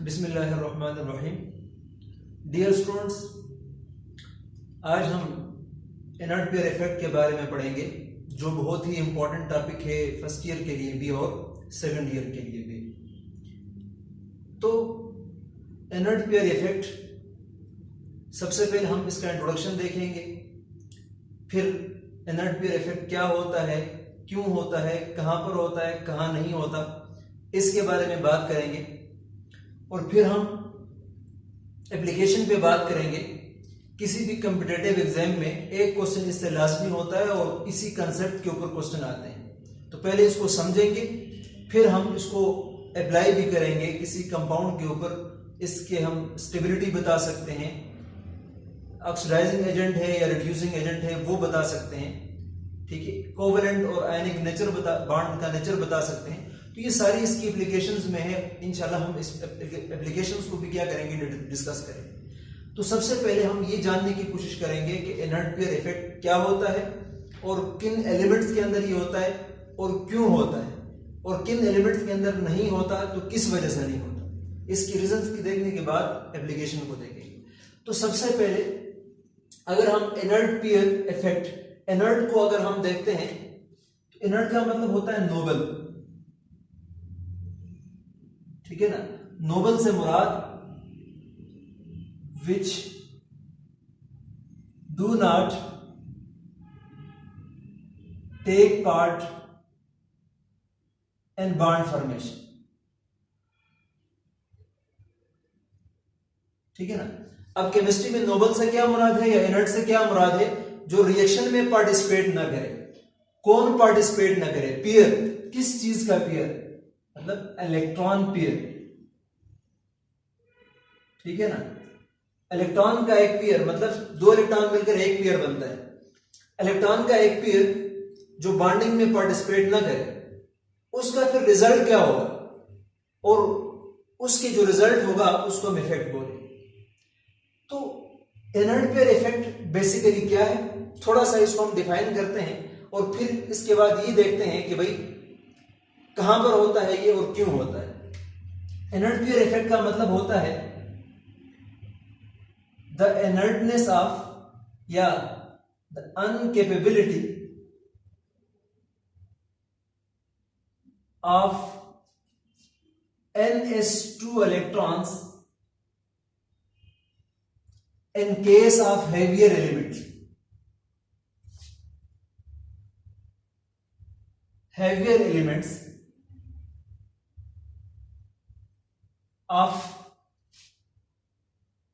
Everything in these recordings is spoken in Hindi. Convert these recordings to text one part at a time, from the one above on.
बिस्मिल्लाहिर्रहमानिर्रहीम। डियर स्टूडेंट्स, आज हम इनर्ट पेयर इफेक्ट के बारे में पढ़ेंगे, जो बहुत ही इंपॉर्टेंट टॉपिक है फर्स्ट ईयर के लिए भी और सेकंड ईयर के लिए भी। तो इनर्ट पेयर इफेक्ट, सबसे पहले हम इसका इंट्रोडक्शन देखेंगे, फिर इनर्ट पेयर इफेक्ट क्या होता है, क्यों होता है, कहां पर होता है, कहां नहीं होता, इसके बारे में बात करेंगे। और फिर हम एप्लीकेशन पे बात करेंगे। किसी भी कॉम्पिटिटिव एग्जाम में एक क्वेश्चन इससे लाजमी होता है और इसी कंसेप्ट के ऊपर क्वेश्चन आते हैं। तो पहले इसको समझेंगे, फिर हम इसको अप्लाई भी करेंगे किसी कंपाउंड के ऊपर। इसके हम स्टेबिलिटी बता सकते हैं, ऑक्सीडाइजिंग एजेंट है या रिड्यूसिंग एजेंट है वो बता सकते हैं, ठीक है। कोवेलेंट और आयनिक नेचर बॉन्ड का नेचर बता सकते हैं। तो ये सारी इसकी एप्लीकेशंस में है। इंशाल्लाह हम इस एप्लीकेशंस को भी क्या करेंगे, डिस्कस करेंगे। तो सबसे पहले हम ये जानने की कोशिश करेंगे कि इनर्ट पेयर इफेक्ट क्या होता है और किन एलिमेंट्स के अंदर ये होता है और क्यों होता है, और किन एलिमेंट्स के अंदर नहीं होता तो किस वजह से नहीं होता। इसकी रीजंस की देखने के बाद एप्लीकेशन को देखेंगे। तो सबसे पहले अगर हम इनर्ट पेयर इफेक्ट, इनर्ट को अगर हम देखते हैं तो इनर्ट का मतलब होता है नोबल, ठीक है ना। नोबल से मुराद which do not take part in bond formation, ठीक है ना। अब केमिस्ट्री में नोबल से क्या मुराद है या इनर्ट से क्या मुराद है? जो रिएक्शन में पार्टिसिपेट ना करे। कौन पार्टिसिपेट ना करे? पेयर। किस चीज का पेयर? मतलब इलेक्ट्रॉन पेयर, ठीक है ना। इलेक्ट्रॉन का एक पेयर मतलब दो इलेक्ट्रॉन मिलकर एक पेयर बनता है। इलेक्ट्रॉन का एक पेयर जो बॉन्डिंग में पार्टिसिपेट ना करे, उसका फिर रिजल्ट क्या होगा, और उसके जो रिजल्ट होगा उसको हम इफेक्ट बोले। तो इनर्ट पेयर इफेक्ट बेसिकली क्या है, थोड़ा सा इसको हम डिफाइन करते हैं और फिर इसके बाद ये देखते हैं कि भाई कहां पर होता है ये और क्यों होता है। इनर्ट पेयर इफेक्ट का मतलब होता है द इनर्टनेस ऑफ या the incapability of ns2 electrons in case of heavier elements. Heavier elements of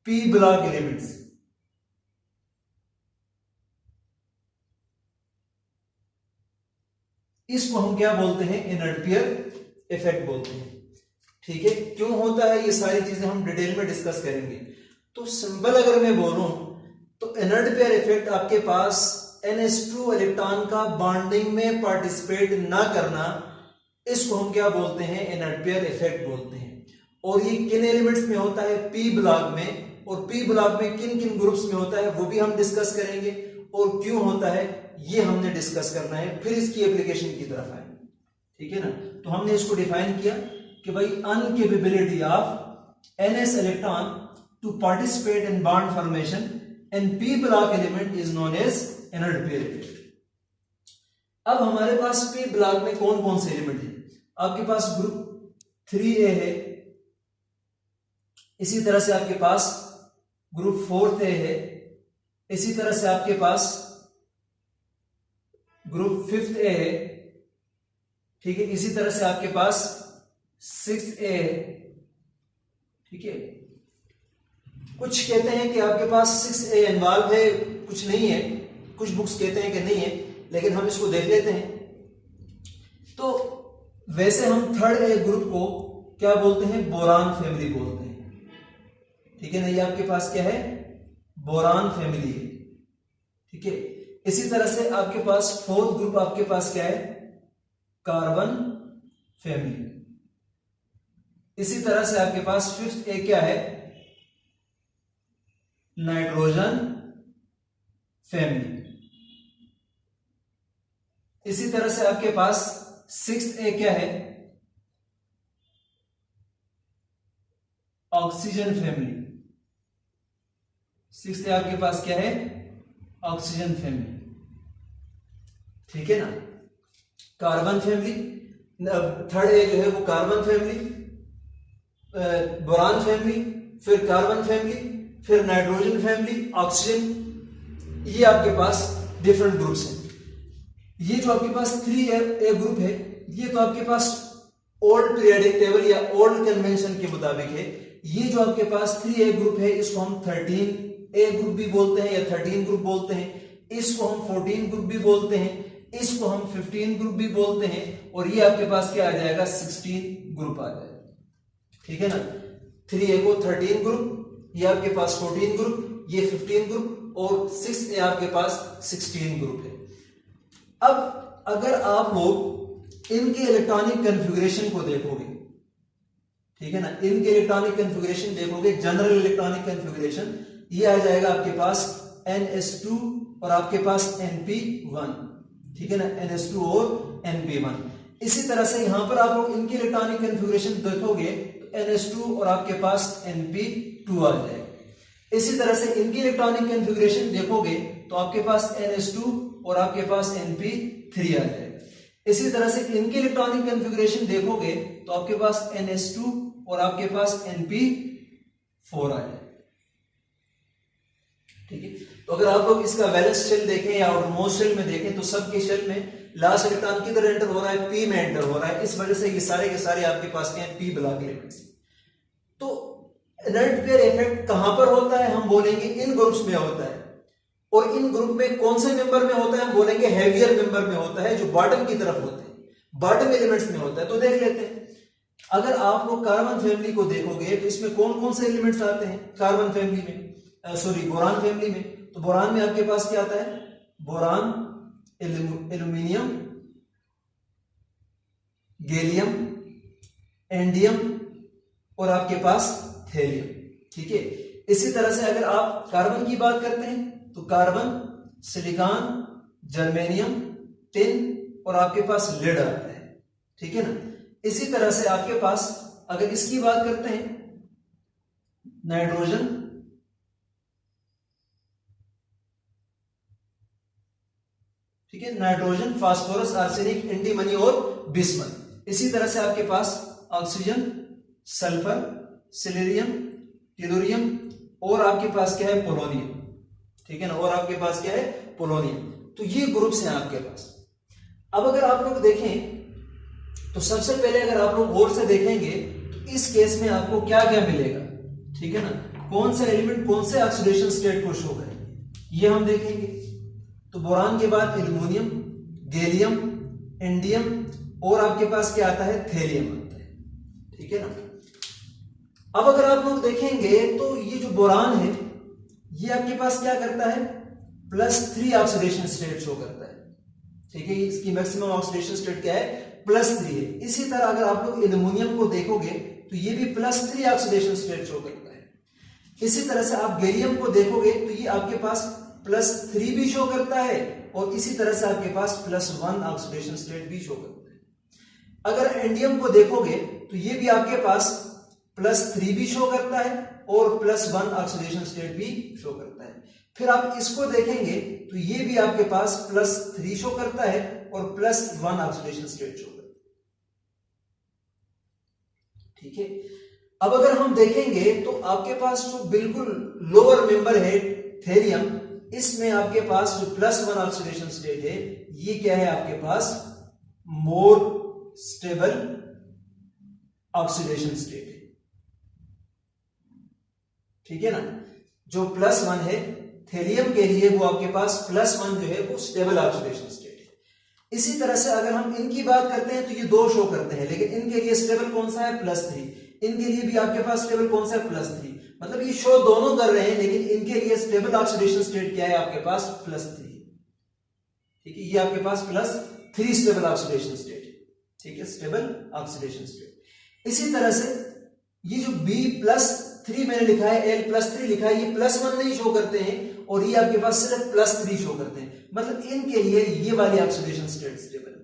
p block elements, इसको हम क्या बोलते हैं? इनर्ट पेयर इफेक्ट बोलते हैं, ठीक है। क्यों होता है ये सारी चीजें हम डिटेल में डिस्कस करेंगे। तो सिंपल अगर मैं बोलूं तो इनर्ट पेयर इफेक्ट आपके पास ns2 इलेक्ट्रॉन का बॉन्डिंग में पार्टिसिपेट ना करना, इसको हम क्या बोलते हैं? इनर्ट पेयर इफेक्ट बोलते हैं। और ये किन एलिमेंट्स में होता है? पी ब्लॉक में। और पी ब्लॉक में किन किन ग्रुप्स में होता है वो भी हम डिस्कस करेंगे, और क्यों होता है ये हमने डिस्कस करना है। फिर इसकी एप्लीकेशन की तरफ आए, ठीक है ना। तो हमने इसको डिफाइन किया कि भाई incapability of ns electron to participate in bond formation in p block element is known as inert pair effect. अब हमारे पास p ब्लॉक में कौन कौन से एलिमेंट है? आपके पास ग्रुप 3a है, इसी तरह से आपके पास ग्रुप 4a है, इसी तरह से आपके पास ग्रुप 5a है, ठीक है। इसी तरह से आपके पास 6a है, ठीक है। कुछ कहते हैं कि आपके पास 6a इन्वॉल्व है, कुछ नहीं है। कुछ बुक्स कहते हैं कि नहीं है, लेकिन हम इसको देख लेते हैं। तो वैसे हम थर्ड ए ग्रुप को क्या बोलते हैं? बोरान फैमिली बोलते हैं, ठीक है ना। ये आपके पास क्या है? बोरान फैमिली है, ठीक है। इसी तरह से आपके पास फोर्थ ग्रुप आपके पास क्या है? Carbon family. इसी तरह से आपके पास फिफ्थ ए क्या है? Nitrogen family. इसी तरह से आपके पास सिक्स्थ ए क्या है? Oxygen family. 6 आपके पास क्या है? ऑक्सीजन फैमिली, ठीक है ना। कार्बन फैमिली, थर्ड ए जो है वो कार्बन फैमिली, बोरान फैमिली, फिर कार्बन फैमिली, फिर नाइट्रोजन फैमिली, ऑक्सीजन। ये आपके पास डिफरेंट ग्रुप्स हैं। ये जो आपके पास 3A ग्रुप है, ये तो आपके पास ओल्ड पीरियोडिक टेबल या ओल्ड कन्वेंशन के मुताबिक है। ये जो आपके पास 3A ग्रुप है, इसको हम 13A ग्रुप भी बोलते हैं या 13 ग्रुप बोलते हैं। इसको हम 14 ग्रुप भी बोलते हैं, इसको हम 15 ग्रुप भी बोलते हैं, और ये आपके पास क्या आ जाएगा? 16 ग्रुप आ जाएगा, ठीक है ना। 3A को 13 ग्रुप, ये आपके पास 14 ग्रुप, ये 15 ग्रुप, और 6A आपके पास 16 ग्रुप है। अब अगर आप लोग इनके इलेक्ट्रॉनिक कन्फिगरेशन को देखोगे, ठीक है ना, इनके इलेक्ट्रॉनिक कन्फिगरेशन देखोगे, जनरल इलेक्ट्रॉनिक कन्फिगरेशन, ये आ जाएगा आपके पास NS2 और आपके पास NP1, ठीक है ना, NS2 और NP1। इसी तरह से यहां पर आप लोग इनकी इलेक्ट्रॉनिक कन्फिगरेशन देखोगे तो NS2 और आपके पास NP2 आ जाएगा। इसी तरह से इनकी इलेक्ट्रॉनिक कन्फिगरेशन देखोगे तो आपके पास NS2 और आपके पास NP3 आ जाएगा। इसी तरह से इनकी इलेक्ट्रॉनिक कन्फिगरेशन देखोगे तो आपके पास NS2 और आपके पास NP4 आ जाएगा, ठीक है। तो अगर आप लोग इसका वैलेंस शेल देखें या आउटरमोस्ट शेल में देखें तो सबके शेल में लास्ट इलेक्ट्रॉन किधर एंटर हो रहा है? P में एंटर हो रहा है। इस वजह से ये सारे के सारे आपके पास क्या है? P block elements. तो इनर्ट पेयर इफेक्ट कहां पर होता है? हम बोलेंगे इन ग्रुप्स में होता है। और इन ग्रुप में कौन से मेंबर में होता है? हम बोलेंगे हेवियर मेंबर में होता है, जो बॉटम की तरफ होते हैं, बॉटम एलिमेंट्स में होता है। तो देख लेते हैं, अगर आप लोग कार्बन फैमिली को देखोगे तो इसमें कौन कौन से एलिमेंट्स आते हैं कार्बन फैमिली में, बोरान फैमिली में? तो बोरान में आपके पास क्या आता है? बोरान, एल्यूमिनियम, गैलियम, एंडियम और आपके पास थेलियम, ठीक है। इसी तरह से अगर आप कार्बन की बात करते हैं तो कार्बन, सिलिकॉन, जर्मेनियम, टिन और आपके पास लेड आता है, ठीक है ना। इसी तरह से आपके पास अगर इसकी बात करते हैं, नाइट्रोजन, ठीक है, नाइट्रोजन, फास्फोरस, आर्सेनिक, एंटीमनी और बिस्मथ। इसी तरह से आपके पास ऑक्सीजन, सल्फर, सिलेरियम, टेलुरियम और आपके पास क्या है? पोलोनियम, ठीक है ना, और आपके पास क्या है? पोलोनियम। तो ये ग्रुप्स हैं आपके पास। अब अगर आप लोग देखें तो सबसे पहले अगर आप लोग गौर से देखेंगे तो इस केस में आपको क्या क्या मिलेगा, ठीक है ना, कौन सा एलिमेंट कौन से ऑक्सीडेशन स्टेट को शो करेंगे, ये हम देखेंगे। तो बोरान के बाद एल्यूमिनियम, गैलियम, एंडियम और आपके पास क्या आता है? थेलियम आता है, ठीक है ना। अब अगर आप लोग देखेंगे तो ये जो बोरान है ये आपके पास क्या करता है? +3 ऑक्सीडेशन स्टेट शो करता है, ठीक है। इसकी मैक्सिमम ऑक्सीडेशन स्टेट क्या है? +3 है। इसी तरह अगर आप लोग एल्यूमिनियम को देखोगे तो ये भी +3 ऑक्सीडेशन स्टेट शो करता है। इसी तरह से आप गैलियम को देखोगे तो ये आपके पास +3 भी शो करता है और इसी तरह से आपके पास +1 ऑक्सीडेशन स्टेट भी शो करता है। अगर एंडियम को देखोगे तो ये भी आपके पास +3 भी शो करता है और +1 ऑक्सीडेशन स्टेट भी शो करता है। फिर आप इसको देखेंगे तो ये भी आपके पास +3 शो करता है और +1 ऑक्सीडेशन स्टेट शो करता है, ठीक है। अब अगर हम देखेंगे तो आपके पास जो बिल्कुल लोअर मेंबर है थेलियम, इसमें आपके पास जो +1 ऑक्सीडेशन स्टेट है ये क्या है? आपके पास मोर स्टेबल ऑक्सीडेशन स्टेट है, ठीक है ना। जो +1 है थेलियम के लिए वो आपके पास +1 जो है वो स्टेबल ऑक्सीडेशन स्टेट है। इसी तरह से अगर हम इनकी बात करते हैं तो ये 2 शो करते हैं, लेकिन इनके लिए स्टेबल कौन सा है? +3। इनके लिए भी आपके पास स्टेबल कौन सा है? +3। मतलब ये शो दोनों कर रहे हैं, लेकिन इनके लिए स्टेबल ऑक्सीडेशन स्टेट क्या है? आपके पास +3, ठीक है। ये आपके पास +3 स्टेबल ऑक्सीडेशन स्टेट, ठीक है, स्टेबल ऑक्सीडेशन स्टेट। इसी तरह से ये जो B+3 मैंने लिखा है, L+3 लिखा है, ये +1 नहीं शो करते हैं और ये आपके पास सिर्फ +3 शो करते हैं। मतलब इनके लिए ये वाली ऑक्सीडेशन स्टेट स्टेबल है।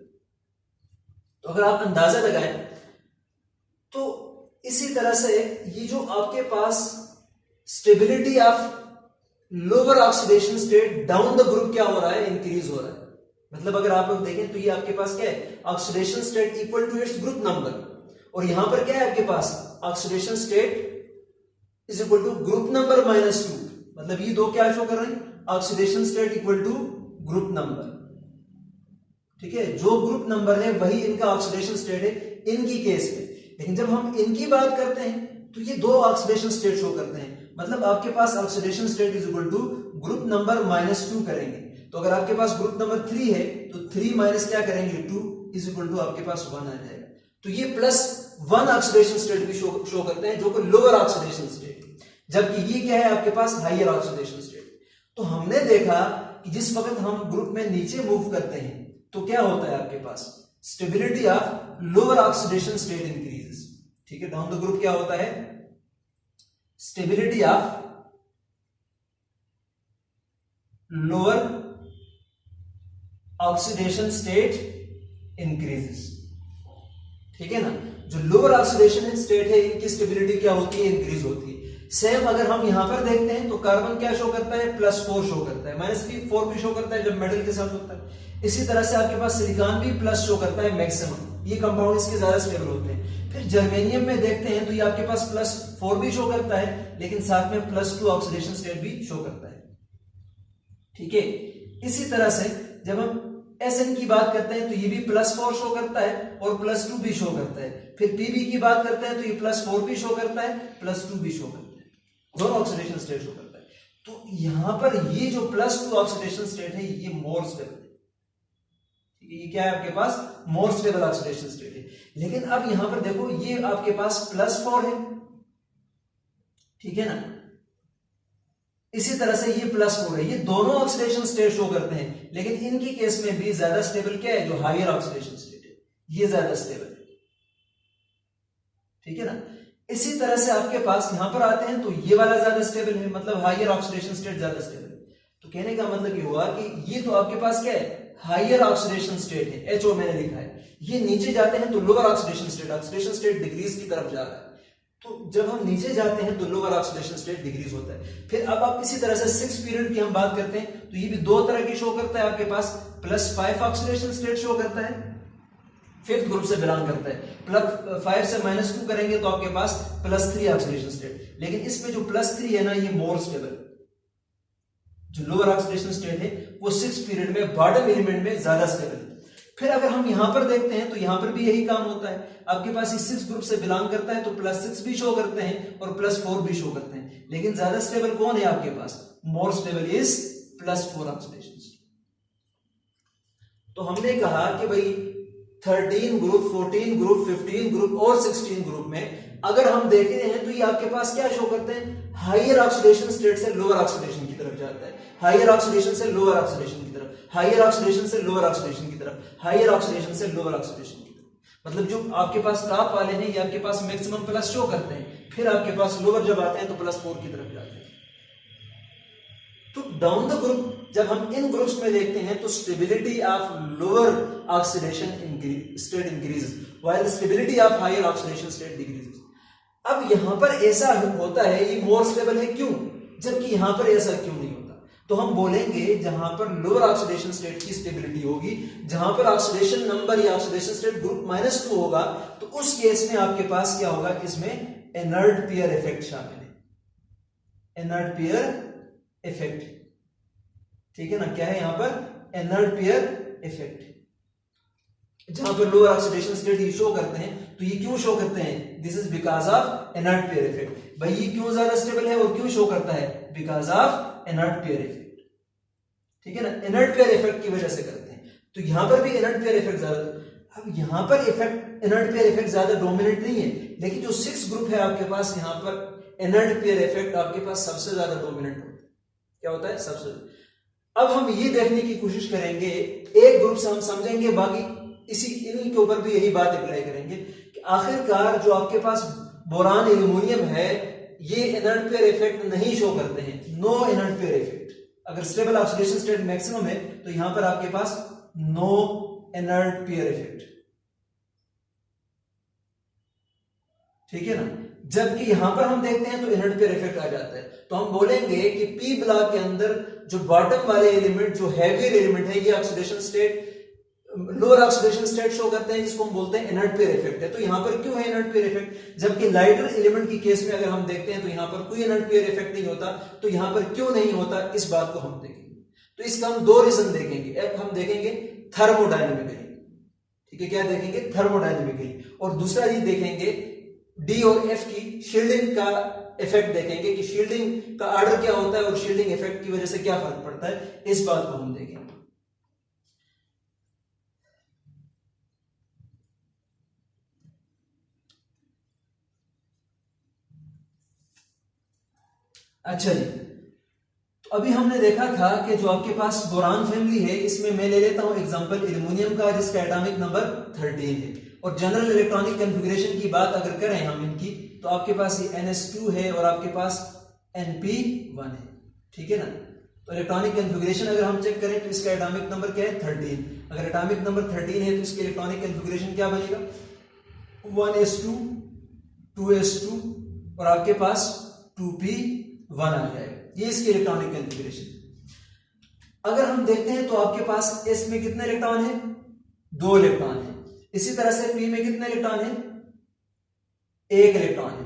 तो अगर आप अंदाजा लगाएं तो इसी तरह से ये जो आपके पास stability of lower oxidation state down the group क्या हो रहा है, इंक्रीज हो रहा है। मतलब अगर आप लोग देखें तो ये आपके पास क्या है, oxidation state equal to its group number, और यहां पर क्या है आपके पास oxidation state is equal to group number -2। मतलब ये दो क्या शो कर रहे हैं, oxidation state equal to group number. ठीक है, जो ग्रुप नंबर है वही इनका ऑक्सीडेशन स्टेट है इनकी केस में। लेकिन जब हम इनकी बात करते हैं तो ये दो ऑक्सीडेशन स्टेट शो करते हैं। मतलब आपके पास oxidation state is equal to group number -2 करेंगे। तो अगर आपके पास ग्रुप नंबर 3 है तो 3 माइनस क्या करेंगे 2 इज इक्वल टू आपके पास 1 आ जाएगा। तो ये +1 ऑक्सीडेशन स्टेट भी शो करते हैं, जो कि लोअर ऑक्सीडेशन स्टेट, जबकि ये क्या है आपके पास हायर ऑक्सीडेशन स्टेट। तो हमने देखा कि जिस वक्त हम ग्रुप में नीचे मूव करते हैं तो क्या होता है आपके पास, stability of lower oxidation state increases. ठीक है, डाउन द ग्रुप क्या होता है, stability of lower oxidation state increases. ठीक है ना, जो लोअर ऑक्सीडेशन स्टेट है इनकी स्टेबिलिटी क्या होती है, इंक्रीज होती है। सेम अगर हम यहां पर देखते हैं तो कार्बन क्या शो करता है, +4 शो करता है, -4 भी शो करता है जब मेटल के साथ होता है। इसी तरह से आपके पास सिलिकॉन भी प्लस शो करता है मैक्सिमम, ये कंपाउंड इसके ज्यादा स्टेबल होते हैं। फिर जर्मेनियम में देखते हैं तो ये आपके पास +4 भी शो करता है, लेकिन साथ में +2 ऑक्सीडेशन स्टेट भी शो करता है। ठीक है, इसी तरह से जब हम SN की बात करते हैं तो ये भी +4 शो करता है और +2 भी शो करता है। फिर PB की बात करते हैं तो ये +4 भी शो करता है, +2 भी शो करता है, दोनों ऑक्सीडेशन स्टेट शो करता है। तो यहां पर ये जो +2 ऑक्सीडेशन स्टेट है ये मोर स्टेबल है, ये क्या है आपके पास मोर स्टेबल ऑक्सीडेशन स्टेट है। लेकिन अब यहां पर देखो ये आपके पास +4 है, ठीक है ना, इसी तरह से ये +4 है, ये दोनों ऑक्सीडेशन स्टेट शो करते हैं। लेकिन इनकी केस में भी ज्यादा स्टेबल क्या है, जो हायर ऑक्सीडेशन स्टेट है, ये ज्यादा स्टेबल है। ठीक है ना, इसी तरह से आपके पास यहां पर आते हैं तो ये वाला ज्यादा स्टेबल है, मतलब हायर ऑक्सीडेशन स्टेट ज्यादा स्टेबल है। तो कहने का मतलब ये हुआ कि ये तो आपके पास क्या है, हायर ऑक्सीडेशन स्टेट है, HO मैंने लिखा है। ये नीचे जाते हैं तो लोअर ऑक्सीडेशन स्टेट डिक्रीज की तरफ जा रहा है। तो जब हम नीचे जाते हैं तो लोअर ऑक्सीडेशन स्टेट डिक्रीज होता है। फिर अब आप इसी तरह से 6 पीरियड की हम बात करते हैं तो ये भी दो तरह की शो करता है, आपके पास +5 ऑक्सीडेशन स्टेट शो करता है, 5th ग्रुप से बिलोंग करता है। +5 से -2 करेंगे तो आपके पास +3 ऑक्सीडेशन स्टेट। लेकिन इसमें जो +3 है ना, ये मोर स्टेबल, जो लोअर ऑक्सीडेशन स्टेट है वो 6 पीरियड में बॉटम एलिमेंट में ज्यादा स्टेबल है। फिर अगर हम यहां पर देखते हैं तो यहां पर भी यही काम होता है, आपके पास इस 6 ग्रुप से बिलोंग करता है तो +6 भी शो करते हैं और +4 भी शो करते हैं। लेकिन ज्यादा स्टेबल कौन है आपके पास, more stable is +4 oxidation state. तो हमने कहा कि भाई 13 ग्रुप, 14 ग्रुप, 15 ग्रुप और 16 ग्रुप में अगर हम देखते हैं तो ये आपके पास क्या शो करते हैं, हायर ऑक्सीडेशन स्टेट से लोअर ऑक्सीडेशन की तरफ जाता है, हायर ऑक्सीडेशन से लोअर ऑक्सीडेशन की तरफ, हायर ऑक्सीडेशन से लोअर ऑक्सीडेशन की तरफ, हायर ऑक्सीडेशन से लोअर ऑक्सीडेशन की तरफ। मतलब जो आपके पास टॉप वाले हैं ये आपके पास मैक्सिमम प्लस शो करते हैं, फिर आपके पास लोअर जब आते हैं तो +4 की तरफ जाते हैं। तो डाउन द ग्रुप जब हम इन ग्रुप्स में देखते हैं तो stability of lower oxidation state increases while stability of higher oxidation state decreases. अब यहां पर ऐसा होता है, ये मोर स्टेबल है क्यों, जबकि यहां पर ऐसा क्यों नहीं होता। तो हम बोलेंगे जहां पर लोअर ऑक्सीडेशन स्टेट की स्टेबिलिटी होगी, जहां पर ऑक्सीडेशन नंबर या ऑक्सीडेशन स्टेट ग्रुप -2 होगा, तो उस केस में आपके पास क्या होगा, इसमें इनर्ट पेयर इफेक्ट शामिल है, इनर्ट पेयर इफेक्ट। ठीक है ना, क्या है यहां पर इनर्ट पेयर इफेक्ट। जहां पर लोअर ऑक्सीडेशन स्टेट ये शो करते हैं तो ये क्यों शो करते हैं, this is because of inert pair effect. भाई ये क्यों ज्यादा स्टेबल है और क्यों शो करता है, because of inert pair effect. ठीक है ना, इनर्ट पेयर इफेक्ट की वजह से करते हैं। तो यहां पर भी इनर्ट पेयर इफेक्ट ज्यादा, अब यहां पर इफेक्ट इनर्ट पेयर इफेक्ट ज्यादा डोमिनेट नहीं है, लेकिन जो 6 ग्रुप है आपके पास यहां पर इनर्ट पेयर इफेक्ट आपके पास सबसे ज्यादा डोमिनेट होता है। क्या होता है, सबसे। अब हम ये देखने की कोशिश करेंगे, एक ग्रुप से हम समझेंगे, बाकी इन्हीं के ऊपर भी यही बात अप्लाई करेंगे कि आखिरकार जो आपके पास बोरान एल्यूमिनियम है ये इनर्ट पेयर इफेक्ट नहीं शो करते हैं, नो इनर्ट पेयर इफेक्ट। अगर स्टेबल ऑक्सीडेशन स्टेट मैक्सिमम है तो यहां पर आपके पास नो इनर्ट पेयर इफेक्ट। ठीक है ना। जबकि यहां पर हम देखते हैं तो इनर्ट पेयर इफेक्ट आ जाता है। तो हम बोलेंगे कि पी ब्लॉक के अंदर जो बॉटम वाले एलिमेंट, जो हैवियर एलिमेंट है, ये oxidation state, lower oxidation state show करते हैं, जिसको हम बोलते हैं इनर्ट पेयर इफेक्ट है। तो यहां पर क्यों है इनर्ट पेयर इफेक्ट? जबकि लाइटर एलिमेंट की केस में अगर हम देखते हैं तो यहां पर कोई इनर्ट पेयर इफेक्ट नहीं होता। तो यहां पर क्यों नहीं होता, इस बात को हम देखेंगे। तो इसका हम दो रीजन देखेंगे। एक हम देखेंगे थर्मोडायनेमिकली, ठीक है, क्या देखेंगे? थर्मोडायनेमिकली। और दूसरा चीज देखेंगे डी और एफ की शील्डिंग का इफेक्ट देखेंगे कि शील्डिंग का ऑर्डर क्या होता है और शील्डिंग इफेक्ट की वजह से क्या फर्क पड़ता है, इस बात को हम देखेंगे। अच्छा जी, तो अभी हमने देखा था कि जो आपके पास बोरान फैमिली है, इसमें मैं ले लेता हूं एग्जांपल एल्युमिनियम का, जिसका एटॉमिक नंबर 13 है। और जनरल इलेक्ट्रॉनिक कॉन्फ़िगरेशन की बात अगर करें हम इनकी, तो आपके पास ये NS2 है और आपके पास NP1 है, ठीक है ना। तो इलेक्ट्रॉनिक कॉन्फ़िगरेशन अगर हम चेक करें तो इसका एटॉमिक नंबर क्या है? 13। अगर एटॉमिक नंबर 13 है तो इसके इलेक्ट्रॉनिक कॉन्फ़िगरेशन क्या बनेगा? 1s2 2s2 और आपके पास 2p1 आ जाएगा। ये इसकी इलेक्ट्रॉनिक कॉन्फ़िगरेशन। अगर हम देखते हैं तो आपके पास s में कितने इलेक्ट्रॉन है? 2 इलेक्ट्रॉन है। इसी तरह से p में कितने इलेक्ट्रॉन है? 1 इलेक्ट्रॉन है,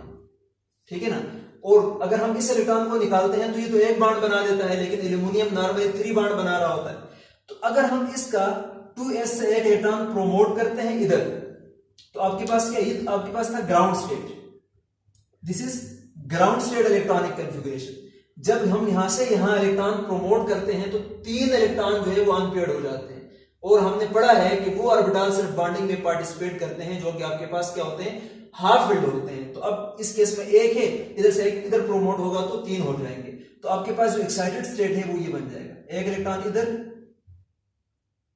ठीक है ना। और अगर हम इस इलेक्ट्रॉन को निकालते हैं तो ये तो एक बॉन्ड बना देता है, लेकिन एल्युमिनियम नॉर्मली 3 बॉन्ड बना रहा होता है। तो अगर हम इसका 2s से 1 इलेक्ट्रॉन प्रोमोट करते हैं इधर, तो आपके पास क्या है? आपके पास था ground state. This is ground state electronic configuration. जब हम यहां से यहां इलेक्ट्रॉन प्रोमोट करते हैं तो 3 इलेक्ट्रॉन जो है वो अनपेयर्ड हो जाते हैं। और हमने पढ़ा है कि वो ऑर्बिटल सिर्फ बॉन्डिंग में पार्टिसिपेट करते हैं जो कि आपके पास क्या होते हैं? हाफ फिल्ड होते हैं। तो अब इस केस में 1 है, इधर से 1 इधर प्रोमोट होगा तो 3 हो जाएंगे। तो आपके पास जो एक्साइटेड स्टेट है वो ये बन जाएगा, 1 इलेक्ट्रॉन इधर,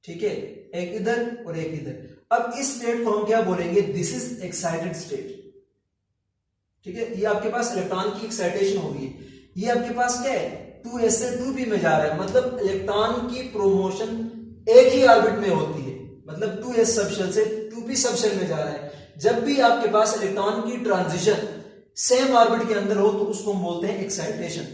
ठीक है, 1 इधर और 1 इधर। अब इस स्टेट को हम क्या बोलेंगे? दिस इज एक्साइटेड स्टेट, ठीक है। ये आपके पास इलेक्ट्रॉन की एक्साइटेशन होगी। ये आपके पास क्या है? 2s से 2p में जा रहा है, मतलब इलेक्ट्रॉन की प्रोमोशन एक ही ऑर्बिट में होती है, मतलब 2s सबशेल से 2p सबशेल में जा रहा है। जब भी आपके पास इलेक्ट्रॉन की ट्रांजिशन सेम ऑर्बिट के अंदर हो तो उसको हम बोलते हैं एक्साइटेशन।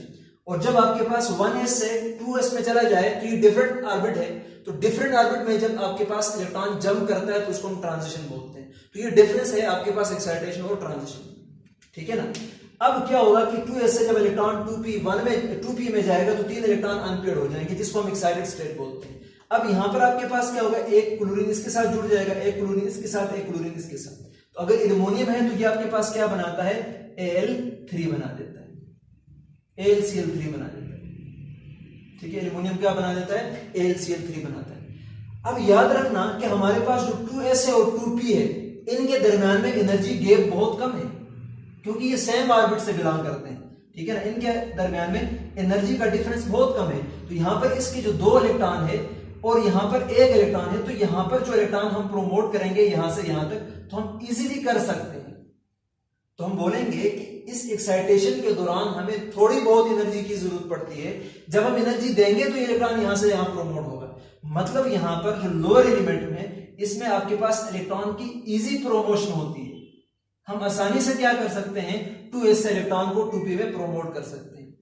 और जब आपके पास 1s से 2s में चला जाए तो ये डिफरेंट ऑर्बिट है। तो डिफरेंट ऑर्बिट में जब आपके पास इलेक्ट्रॉन जंप करता है तो उसको हम ट्रांजिशन बोलते हैं। तो ये डिफरेंस है आपके पास एक्साइटेशन और ट्रांजिशन, ठीक है ना। अब क्या होगा कि 2s से जब इलेक्ट्रॉन 2p में जाएगा तो 3 इलेक्ट्रॉन अनपेयर्ड हो जाएंगे, जिसको हम एक्साइटेड स्टेट बोलते हैं। अब यहां पर आपके पास क्या होगा? एक क्लोरीन इसके साथ जुड़ जाएगा, एक क्लोरीन इसके साथ, एक क्लोरीन इसके साथ। तो अगर एल्युमिनियम है तो ये आपके पास क्या बनाता है? Al3 बना देता है, AlCl3 बना देता है, ठीक है। एल्युमिनियम क्या बना देता है? AlCl3 बनाता है। अब याद रखना कि हमारे पास जो 2s है और 2p है, इनके दरमियान में एनर्जी गैप बहुत कम है, क्योंकि ये सेम ऑर्बिट से बिलोंग करते हैं, ठीक है ना। इनके दरमियान में एनर्जी का डिफरेंस बहुत कम है। तो यहां पर इसके जो 2 इलेक्ट्रॉन है और यहां पर 1 इलेक्ट्रॉन है, तो यहां पर जो इलेक्ट्रॉन हम प्रोमोट करेंगे यहां से यहां तक, तो हम इजीली कर सकते हैं। तो हम बोलेंगे कि इस एक्साइटेशन के दौरान हमें थोड़ी बहुत एनर्जी की जरूरत पड़ती है। जब हम एनर्जी देंगे तो ये इलेक्ट्रॉन यहां से यहां प्रोमोट होगा। मतलब यहां पर जो लोअर एलिमेंट में, इसमें आपके पास इलेक्ट्रॉन की इजी प्रोमोशन होती है। हम आसानी से क्या कर सकते हैं? 2s से इलेक्ट्रॉन को 2p में प्रोमोट कर सकते हैं।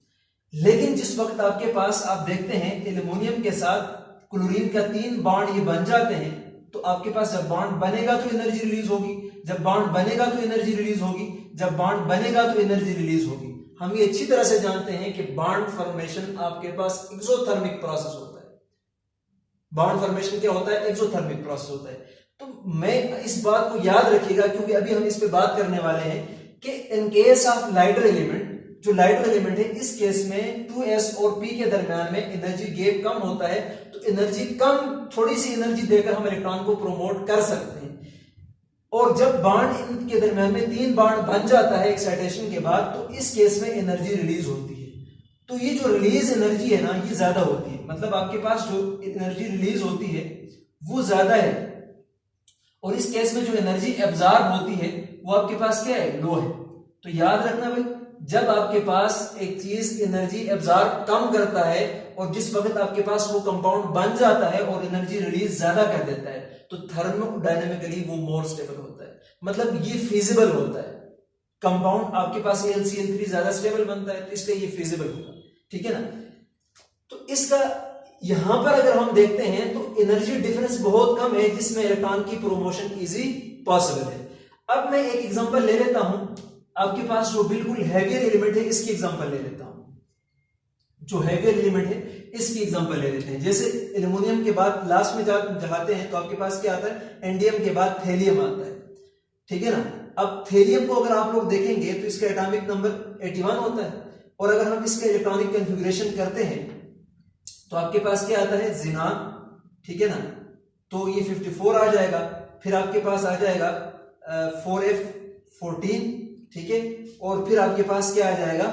लेकिन जिस वक्त आपके पास आप देखते हैं एल्युमिनियम के साथ क्लोरीन का 3 बॉन्ड ये बन जाते हैं, तो आपके पास जब बॉन्ड बनेगा तो एनर्जी रिलीज होगी, जब बॉन्ड बनेगा तो एनर्जी रिलीज होगी, जब बॉन्ड बनेगा तो एनर्जी रिलीज होगी। हम ये अच्छी तरह से जानते हैं कि बॉन्ड फॉर्मेशन आपके पास एक्सोथर्मिक प्रोसेस होता है। बॉन्ड फॉर्मेशन क्या होता है? एक्सोथर्मिक प्रोसेस होता है। तो मैं इस बात को याद रखिएगा, क्योंकि अभी हम इस पे बात करने वाले हैं कि in case of lighter element, जो लाइटर एलिमेंट है, इस केस में 2s और p के दरमियान में एनर्जी गैप कम होता है। तो एनर्जी कम, थोड़ी सी एनर्जी देकर हम इलेक्ट्रॉन को प्रोमोट कर सकते हैं। और जब बॉन्ड इनके दरमियान में 3 बॉन्ड बन जाता है एक्साइटेशन के बाद, तो इस केस में एनर्जी रिलीज होती है। तो ये जो रिलीज एनर्जी है ना, ये ज्यादा होती है। मतलब आपके पास जो एनर्जी रिलीज होती है वो ज्यादा है, और इस केस में जो एनर्जी एब्जॉर्ब होती है वो आपके पास क्या है? लो है। तो याद रखना भाई, जब आपके पास एक चीज एनर्जी एब्जॉर्ब कम करता है और जिस वक्त आपके पास वो कंपाउंड बन जाता है और एनर्जी रिलीज ज्यादा कर देता है, तो थर्मोडायनेमिकली वो मोर स्टेबल होता है। मतलब ये फीजिबल होता है, कंपाउंड आपके पास AlCl3 ज्यादा स्टेबल बनता है, तो इसलिए ये फिजिबल होगा, ठीक है ना। तो इसका यहां पर अगर हम देखते हैं तो एनर्जी डिफरेंस बहुत कम है, जिसमें इलेक्ट्रॉन की प्रोमोशन इजी पॉसिबल है। अब मैं एक एग्जांपल ले लेता हूं, आपके पास जो बिल्कुल हैवियर एलिमेंट है इसकी एग्जांपल ले लेता हूं, जो हैवियर एलिमेंट है इसकी एग्जांपल ले लेते हैं। जैसे एल्युमिनियम के बाद लास्ट में जाते हैं तो आपके पास क्या आता है, एंडियम के बाद थेलियम आता है, ठीक है ना। अब थेलियम को अगर आप लोग देखेंगे तो इसका एटॉमिक नंबर 81 होता है, और अगर हम इसका इलेक्ट्रॉनिक कॉन्फ़िगरेशन करते हैं तो आपके पास क्या आता है, ज़िनान, ठीक है ना, तो ये 54 आ जाएगा। फिर आपके पास आ जाएगा 4f14, ठीक है, और फिर आपके पास क्या आ जाएगा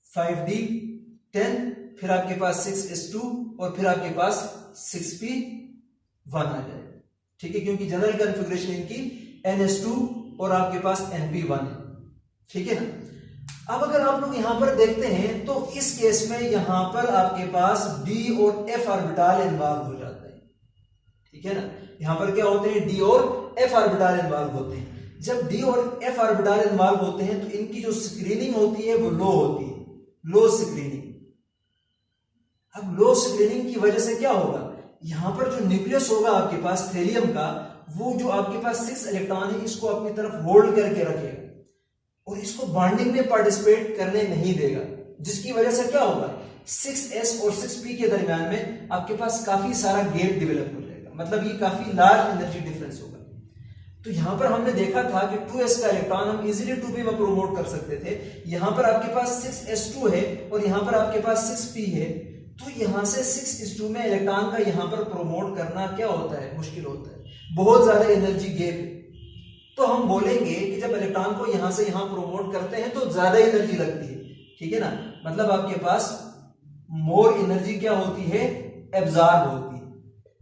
5d10, फिर आपके पास 6s2, और फिर आपके पास 6p1 आ जाएगा, ठीक है, क्योंकि जनरल कॉन्फ़िगरेशन इनकी ns2 और आपके पास np1 है, ठीक है ना। अब अगर आप लोग यहां पर देखते हैं तो इस केस में यहां पर आपके पास d और f ऑर्बिटल इन्वॉल्व हो जाता है, ठीक है ना। यहां पर क्या होते हैं, d और f ऑर्बिटल इन्वॉल्व होते हैं। जब d और f ऑर्बिटल इन्वॉल्व होते हैं तो इनकी जो स्क्रीनिंग होती है वो लो होती है, लो स्क्रीनिंग। अब लो स्क्रीनिंग की वजह से क्या होगा, यहां पर जो न्यूक्लियस होगा आपके पास थेलियम का, वो जो आपके पास 6 इलेक्ट्रॉन है इसको अपनी तरफ होल्ड करके रखेगा और इसको बॉन्डिंग में पार्टिसिपेट करने नहीं देगा, जिसकी वजह से क्या होगा, 6s और 6p के दरमियान में आपके पास काफी सारा गैप डेवलप हो जाएगा, मतलब ये काफी लार्ज एनर्जी डिफरेंस होगा। तो यहां पर हमने देखा था कि 2s का इलेक्ट्रॉन हम इजीली 2p में प्रमोट कर सकते थे। यहां पर आपके पास 6s2 है और यहां पर आपके पास 6p है, तो यहां से 6s2 में इलेक्ट्रॉन का यहां पर प्रमोट करना क्या होता है, मुश्किल होता है, बहुत ज्यादा एनर्जी गैप है। तो हम बोलेंगे कि जब इलेक्ट्रॉन को यहां से यहां प्रमोट करते हैं तो ज्यादा एनर्जी लगती है, ठीक है ना, मतलब आपके पास मोर एनर्जी क्या होती है, एब्जॉर्ब होती है।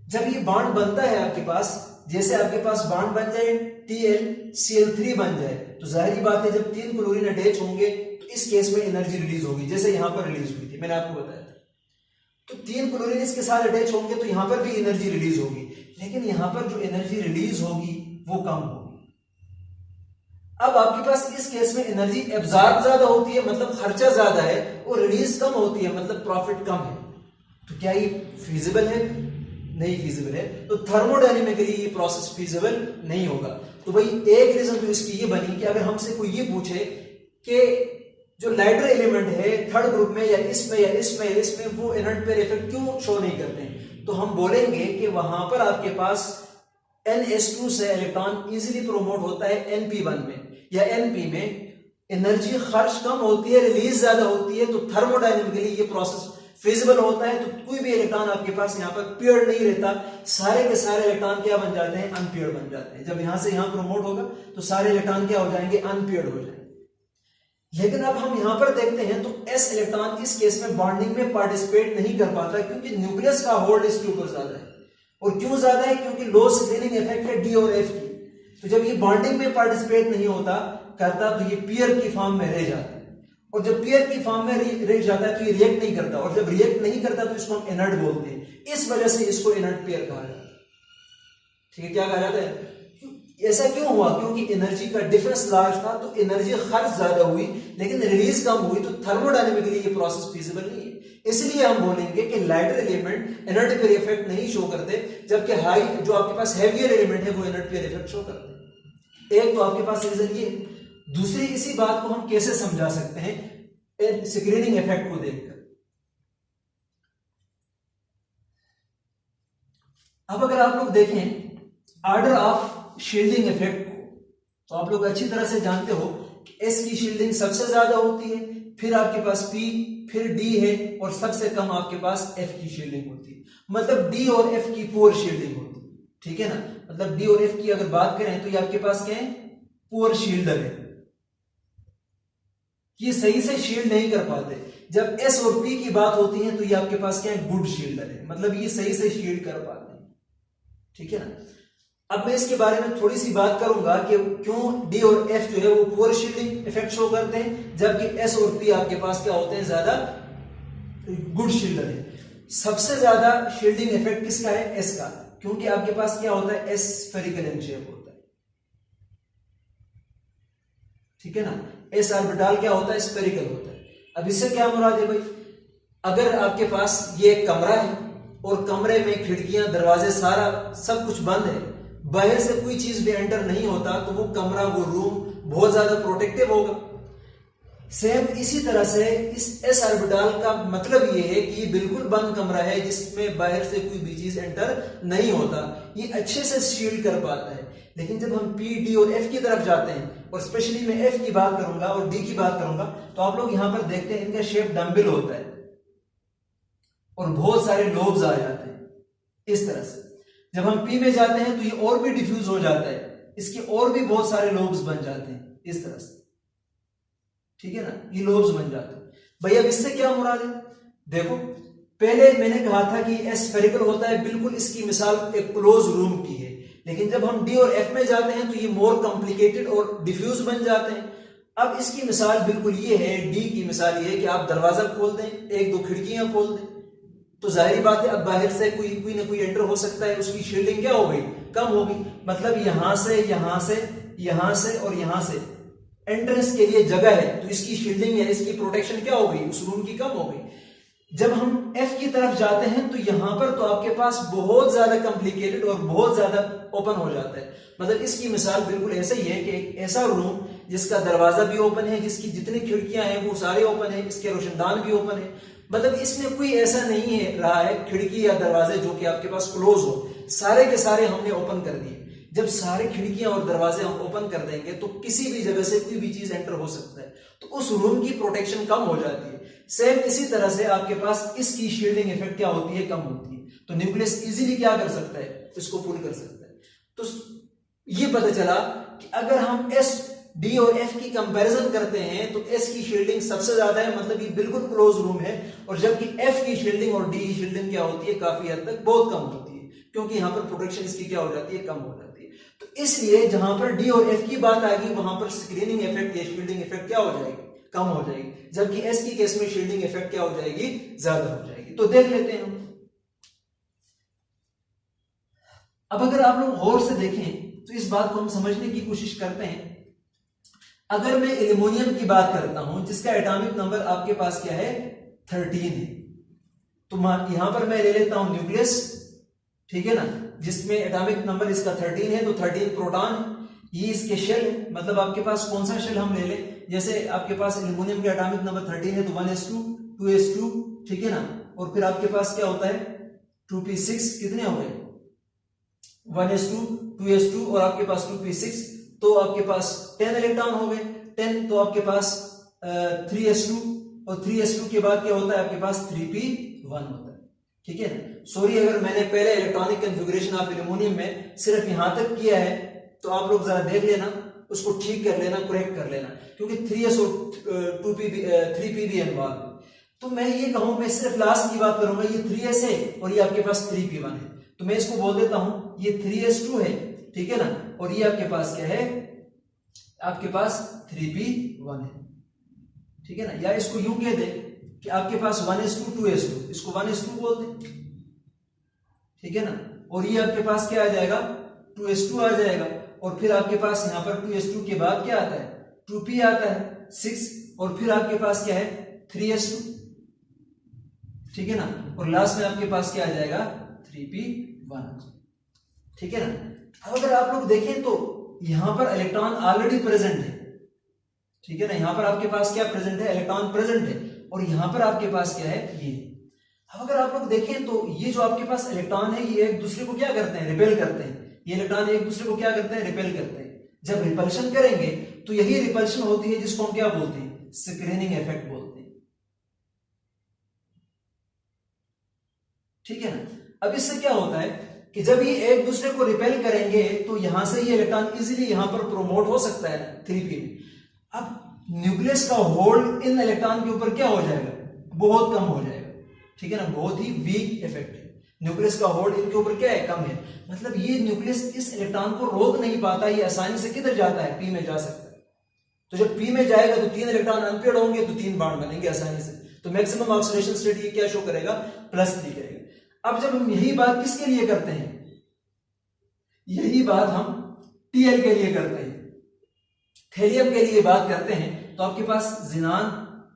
जब ये बॉन्ड बनता है आपके पास, जैसे आपके पास बॉन्ड बन जाए TlCl3 बन जाए, तो जाहिर बात है जब 3 क्लोरीन अटैच होंगे तो इस केस में एनर्जी रिलीज होगी, जैसे यहां पर रिलीज हुई थी, मैंने आपको बताया था। तो 3 क्लोरीन इसके साथ अटैच होंगे तो यहां पर भी एनर्जी रिलीज होगी, लेकिन यहां पर जो एनर्जी रिलीज होगी वो कम होगी। अब आपके पास इस केस में एनर्जी एब्जॉर्ब ज्यादा होती है, मतलब खर्चा ज्यादा है, और रिलीज कम होती है, मतलब प्रॉफिट कम है। तो क्या ये फिजिबल है, नहीं फिजिबल है। तो थर्मोडायनेमिकली ये प्रोसेस फिजिबल नहीं होगा। तो भाई एक रीजन तो इसकी ये बनी कि अगर हमसे कोई ये पूछे कि जो लाइटर एलिमेंट है थर्ड ग्रुप में या इसमें या इसमें या इसमें, वो इनर्ट पेयर इफेक्ट क्यों शो नहीं करते हैं, तो हम बोलेंगे कि वहां पर आपके पास ns2 से इलेक्ट्रॉन इजीली प्रोमोट होता है np1 में या np में, एनर्जी खर्च कम होती है, रिलीज ज्यादा होती है, तो थर्मोडायनेमिकली ये प्रोसेस फिजिबल होता है। तो कोई भी इलेक्ट्रॉन आपके पास यहाँ पर पेयर्ड नहीं रहता, सारे के सारे इलेक्ट्रॉन क्या बन जाते हैं, अनपेयर्ड बन जाते हैं। जब यहां से यहां प्रोमोट होगा तो सारे इलेक्ट्रॉन क्या हो जाएंगे, अनपेयर्ड हो जाएंगे। लेकिन अब हम यहां पर देखते हैं तो s इलेक्ट्रॉन इस केस में बॉन्डिंग में पार्टिसिपेट नहीं कर पाता, क्योंकि न्यूक्लियस का होल्ड इसके ऊपर ज्यादा है। और क्यों ज्यादा है, क्योंकि लो स्क्रीनिंग इफेक्ट है d और f की। तो जब ये बॉन्डिंग में पार्टिसिपेट नहीं होता करता तो ये पेयर की फॉर्म में रह जाता है, और जब पेयर की फॉर्म में रह जाता है तो ये रिएक्ट नहीं करता, और जब रिएक्ट नहीं करता तो इसको हम इनर्ट बोलते हैं। इस वजह से इसको इनर्ट पेयर कहा जाता है, ठीक है। क्या कहा जाता है, ऐसा क्यों हुआ, क्योंकि एनर्जी का डिफरेंस लार्ज था, तो एनर्जी खर्च ज्यादा हुई लेकिन रिलीज कम हुई, तो थर्मोडायनेमिकली ये प्रोसेस फिजिबल नहीं है। इसलिए हम बोलेंगे कि lighter element inert pair effect नहीं शो करते, जबकि हाई जो आपके पास हैवियर एलिमेंट है वो इनर्ट पेयर इफेक्ट शो करते हैं। एक तो आपके पास रीजन ये। दूसरी, इसी बात को हम कैसे समझा सकते हैं, स्क्रीनिंग इफेक्ट को देखकर। अब अगर आप लोग देखें ऑर्डर ऑफ शील्डिंग इफेक्ट को, तो आप लोग अच्छी तरह से जानते हो कि S की शील्डिंग सबसे ज्यादा होती है, फिर आपके पास P, फिर D है, और सबसे कम आपके पास F की शील्डिंग होती है। मतलब D और F की पुअर शील्डिंग होती है, ठीक है ना। मतलब D और F की अगर बात करें तो ये आपके पास क्या है, पुअर शील्डर है, ये सही से शील्ड नहीं कर पाते। जब S और P की बात होती है तो ये आपके पास क्या है, गुड शील्डर है, मतलब ये सही से शील्ड कर पाते हैं, ठीक है ना। अब मैं इसके बारे में थोड़ी सी बात करूंगा कि क्यों D और F जो है वो पुअर शील्डिंग इफेक्ट शो करते हैं, जबकि S और P आपके पास क्या होते हैं, ज्यादा गुड शील्डर है। सबसे ज्यादा शील्डिंग इफेक्ट किसका है, S का, क्योंकि आपके पास क्या होता है, S स्फेरिकल इन शेप होता है। ठीक है ना। एस ऑर्बिटल क्या होता है, स्फेरिकल होता है। अब इससे क्या मुराद है भाई, अगर आपके पास ये एक कमरा है और कमरे में खिड़कियां दरवाजे सारा सब कुछ बंद है, बाहर से कोई चीज भी एंटर नहीं होता, तो वो कमरा वो रूम बहुत ज्यादा प्रोटेक्टिव होगा। सेम इसी तरह से इस एस ऑर्बिटल का मतलब ये है कि ये बिल्कुल बंद कमरा है जिसमें बाहर से कोई भी चीज एंटर नहीं होता, ये अच्छे से शील्ड कर पाता है। लेकिन जब हम पी, डी और एफ की तरफ जाते हैं, और स्पेशली मैं एफ की बात करूंगा और डी की बात करूंगा, तो आप लोग यहां पर देखते हैं इनका शेप डम्बल होता है और बहुत सारे लोब्स आ जाते हैं इस तरह से। जब हम पी में जाते हैं तो ये और भी डिफ्यूज हो जाता है, इसके और भी बहुत सारे लोब्स बन जाते हैं इस तरह से, ठीक है ना, ये लोब्स बन जाते हैं। भाई अब इससे क्या मुराद है, देखो पहले मैंने कहा था कि स्फेरिकल होता है, बिल्कुल इसकी मिसाल एक क्लोज रूम की है। लेकिन जब हम डी और एफ में जाते हैं तो ये मोर कॉम्प्लिकेटेड और डिफ्यूज बन जाते हैं। अब इसकी मिसाल बिल्कुल ये है, डी की मिसाल ये है कि आप दरवाजा खोल दें, एक दो खिड़कियां खोल दें, तो जाहिर बात है अब बाहर से कोई ना कोई एंटर हो सकता है, उसकी शील्डिंग क्या हो गई, कम हो गई। मतलब यहां से यहां से यहां से और यहां से एंट्रेंस के लिए जगह है, तो इसकी शील्डिंग है, इसकी प्रोटेक्शन क्या हो गई, उस रूम की कम हो गई। जब हम एफ की तरफ जाते हैं तो यहां पर तो आपके पास बहुत ज्यादा कॉम्प्लिकेटेड और बहुत ज्यादा ओपन हो जाता है। मतलब इसकी मिसाल बिल्कुल ऐसा ही है कि एक ऐसा रूम जिसका दरवाजा भी ओपन है, जिसकी जितनी खिड़कियां हैं वो सारे ओपन है, इसके रोशनदान भी ओपन है। मतलब इसमें कोई ऐसा नहीं है रहा है खिड़की या दरवाजे जो कि आपके पास क्लोज हो, सारे के सारे हमने ओपन कर दिए। जब सारे खिड़कियां और दरवाजे हम ओपन कर देंगे तो किसी भी जगह से कोई भी चीज एंटर हो सकता है, तो उस रूम की प्रोटेक्शन कम हो जाती है। सेम इसी तरह से आपके पास इसकी शील्डिंग इफेक्ट क्या होती है, कम होती है। तो न्यूक्लियस इजीली क्या कर सकता है, इसको पुल कर सकता है। तो ये पता चला कि अगर हम एस, डी और एफ की कंपैरिजन करते हैं तो एस की शील्डिंग सबसे ज्यादा है, मतलब ये बिल्कुल क्लोज रूम है, और जबकि एफ की शील्डिंग और डी की शील्डिंग क्या होती है, काफी हद तक बहुत कम होती है, क्योंकि यहां पर प्रोटेक्शन इसकी क्या हो जाती है, कम हो जाती है। तो इसलिए जहां पर डी और एफ की बात आएगी वहां पर स्क्रीनिंग इफेक्ट या शील्डिंग इफेक्ट क्या हो जाएगी, कम हो जाएगी, जबकि एस की केस में शील्डिंग इफेक्ट क्या हो जाएगी, ज्यादा हो जाएगी। तो देख लेते हैं हम। अब अगर आप लोग गौर से देखें तो इस बात को हम समझने की कोशिश करते हैं। अगर मैं एल्युमिनियम की बात करता हूं जिसका एटॉमिक नंबर आपके पास क्या है, 13 है, तो यहां पर मैं ले लेता हूं न्यूक्लियस, ठीक है ना, जिसमें एटॉमिक नंबर इसका 13 है, तो 13 प्रोटॉन, ये इसके शेल है। मतलब आपके पास कौन सा शेल हम ले लें, जैसे आपके पास एल्युमिनियम का एटॉमिक नंबर 13 है तो 1s2 2s2, ठीक है ना, और फिर आपके पास क्या होता है 2p6, कितने हो गए 1s2 2s2 और आपके पास 2p6, तो आपके पास 10 इलेक्ट्रॉन हो गए 10, तो आपके पास 3s2 और 3s2 के बाद क्या होता है आपके पास 3p1 होता है, ठीक है ना। सॉरी अगर मैंने पहले इलेक्ट्रॉनिक कॉन्फ़िगरेशन ऑफ एल्युमिनियम में सिर्फ यहां तक किया है, तो आप लोग जरा देख लेना, उसको ठीक कर लेना, करेक्ट कर लेना, क्योंकि 3s और 3p भी इन्वॉल्व है। तो मैं ये कहूं, मैं सिर्फ लास्ट की बात करूंगा, ये 3s है और ये आपके पास 3p1 है, तो मैं इसको बोल देता हूं ये 3s2 है, ठीक है ना, और ये आपके पास क्या है, आपके पास 3p1 है, ठीक है ना। या इसको यूं कह दे कि आपके पास 1s2 2s2, इसको 1s2 बोल दे, ठीक है ना, और ये आपके पास क्या आ जाएगा 2s2 आ जाएगा, और फिर आपके पास यहां पर 2s2 के बाद क्या आता है 2p आता है 6, और फिर आपके पास क्या है 3s2, ठीक है ना, और लास्ट में आपके पास क्या आ जाएगा 3p1, ठीक है ना। अब अगर आप लोग देखें तो यहां पर इलेक्ट्रॉन ऑलरेडी प्रेजेंट है, ठीक है ना, यहां पर आपके पास क्या प्रेजेंट है, इलेक्ट्रॉन प्रेजेंट है, और यहां पर आपके पास क्या है ये। अब अगर आप लोग देखें तो ये जो आपके पास इलेक्ट्रॉन है ये एक दूसरे को क्या करते हैं, रिपेल करते हैं। ये इलेक्ट्रॉन एक दूसरे को क्या करते हैं, रिपेल करते हैं। जब रिपल्शन करेंगे तो यही रिपल्शन होती है जिसको हम क्या बोलते हैं, स्क्रीनिंग इफेक्ट बोलते हैं, ठीक है ना। अब इससे क्या होता है कि जब ये एक दूसरे को रिपेल करेंगे तो यहां से ये इलेक्ट्रॉन इजीली यहां पर प्रोमोट हो सकता है 3p में। अब न्यूक्लियस का होल्ड इन इलेक्ट्रॉन के ऊपर क्या हो जाएगा, बहुत कम हो जाएगा, ठीक है ना, बहुत ही वीक इफेक्ट है। न्यूक्लियस का होल्ड इनके ऊपर क्या है, कम है, मतलब ये न्यूक्लियस इस इलेक्ट्रॉन को रोक नहीं पाता, ये आसानी से किधर जाता है, p में जा सकता है। तो जब p में जाएगा तो 3 इलेक्ट्रॉन अनपेयर्ड होंगे तो 3 बॉन्ड बनेंगे आसानी से, तो मैक्सिमम ऑक्सीडेशन स्टेट ये क्या शो करेगा, +3 करेगा। अब जब हम यही बात किसके लिए करते हैं, यही बात हम Tl के लिए करते हैं, थेलियम के लिए बात करते हैं तो आपके पास ज़ीनान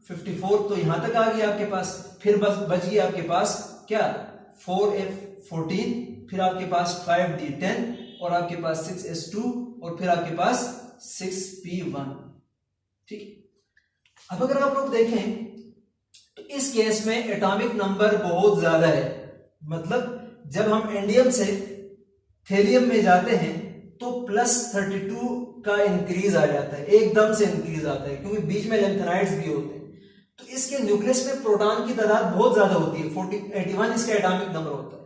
54 तो यहां तक आ गया आपके पास, फिर बच गया आपके पास क्या 4f14, फिर आपके पास 5d10 और आपके पास 6s2 और फिर आपके पास 6p1। ठीक, अब अगर आप लोग देखें तो इस केस में एटॉमिक नंबर बहुत ज्यादा है, मतलब जब हम इंडियम से थेलियम में जाते हैं तो +32 का इंक्रीज आ जाता है, एकदम से इंक्रीज आता है, क्योंकि बीच में लेंथेनाइड्स भी होते हैं। तो इसके न्यूक्लियस में प्रोटॉन की तादाद बहुत ज्यादा होती है, 81 इसका एटॉमिक नंबर होता है।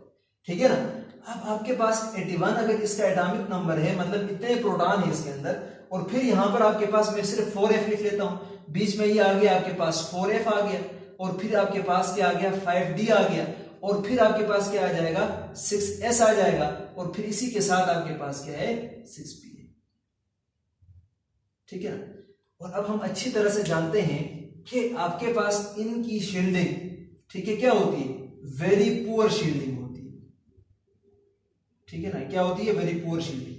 ठीक है ना, अब आपके पास 81 अगर इसका एटॉमिक नंबर है, मतलब इतने प्रोटॉन है इसके अंदर, और फिर यहां पर आपके पास मैं सिर्फ 4f लिख लेता हूं, बीच में ये आ गया आपके पास 4f आ गया, और फिर आपके पास क्या आ गया 5d आ गया, और फिर आपके पास क्या आ जाएगा 6s आ जाएगा, और फिर इसी के साथ आपके पास क्या है 6p है। ठीक है ना, और अब हम अच्छी तरह से जानते हैं कि आपके पास इनकी शील्डिंग, ठीक है, क्या होती है, वेरी पुअर शील्डिंग होती है। ठीक है ना, क्या होती है, वेरी पुअर शील्डिंग।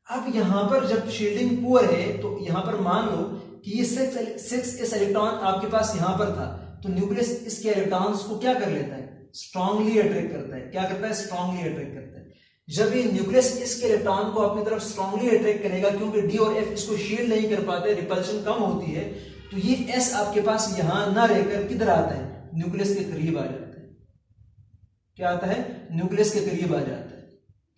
अब यहां पर जब शील्डिंग पुअर है तो यहां पर मान लो कि ये 6s इलेक्ट्रॉन आपके पास यहां पर था, तो न्यूक्लियस इसके इलेक्ट्रॉन्स को क्या कर लेता है, स्ट्रांगली अट्रैक्ट करता है। क्या करता है, स्ट्रांगली अट्रैक्ट करता है। जब ये न्यूक्लियस इसके इलेक्ट्रॉन को अपनी तरफ स्ट्रांगली अट्रैक्ट करेगा, क्योंकि डी और एफ इसको शील्ड नहीं कर पाते, रिपल्शन कम होती है, तो ये एस आपके पास यहां ना रहकर किधर आता है, न्यूक्लियस के करीब आ जाता है। क्या आता है, न्यूक्लियस के करीब आ जाता है।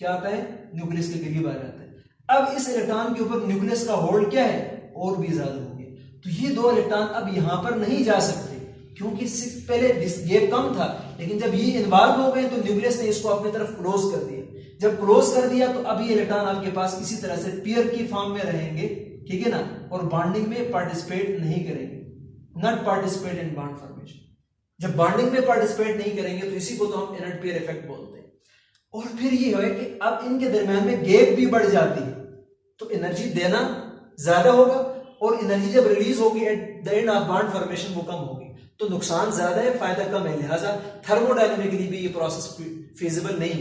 क्या आता है, न्यूक्लियस के करीब आ जाता है। अब इस इलेक्ट्रॉन के ऊपर न्यूक्लियस का होल्ड क्या है, और भी ज्यादा हो गया, तो ये दो इलेक्ट्रॉन अब यहां पर नहीं जा सकते, क्योंकि पहले गैप कम था, लेकिन जब ये इन्वॉल्व हो गए तो न्यूक्लियस ने इसको अपनी तरफ क्लोज कर दिया। जब क्लोज कर दिया तो अब ये इलेक्ट्रॉन आपके पास इसी तरह से पेयर की फॉर्म में रहेंगे, ठीक है ना, और बॉन्डिंग में पार्टिसिपेट नहीं करेंगे, not participate in bond formation. जब बॉन्डिंग में पार्टिसिपेट नहीं करेंगे तो इसी को तो हम इनर्ट पेयर इफेक्ट बोलते हैं। और फिर ये है कि अब इनके दरमियान में गैप भी बढ़ जाती है, तो एनर्जी देना ज्यादा होगा, और एनर्जी जब रिलीज होगी at the end of bond formation वो कम होगी, तो नुकसान ज्यादा है, फायदा कम है, लिहाजा थर्मोडायनेमिकली भी ये प्रोसेस फीजिबल नहीं।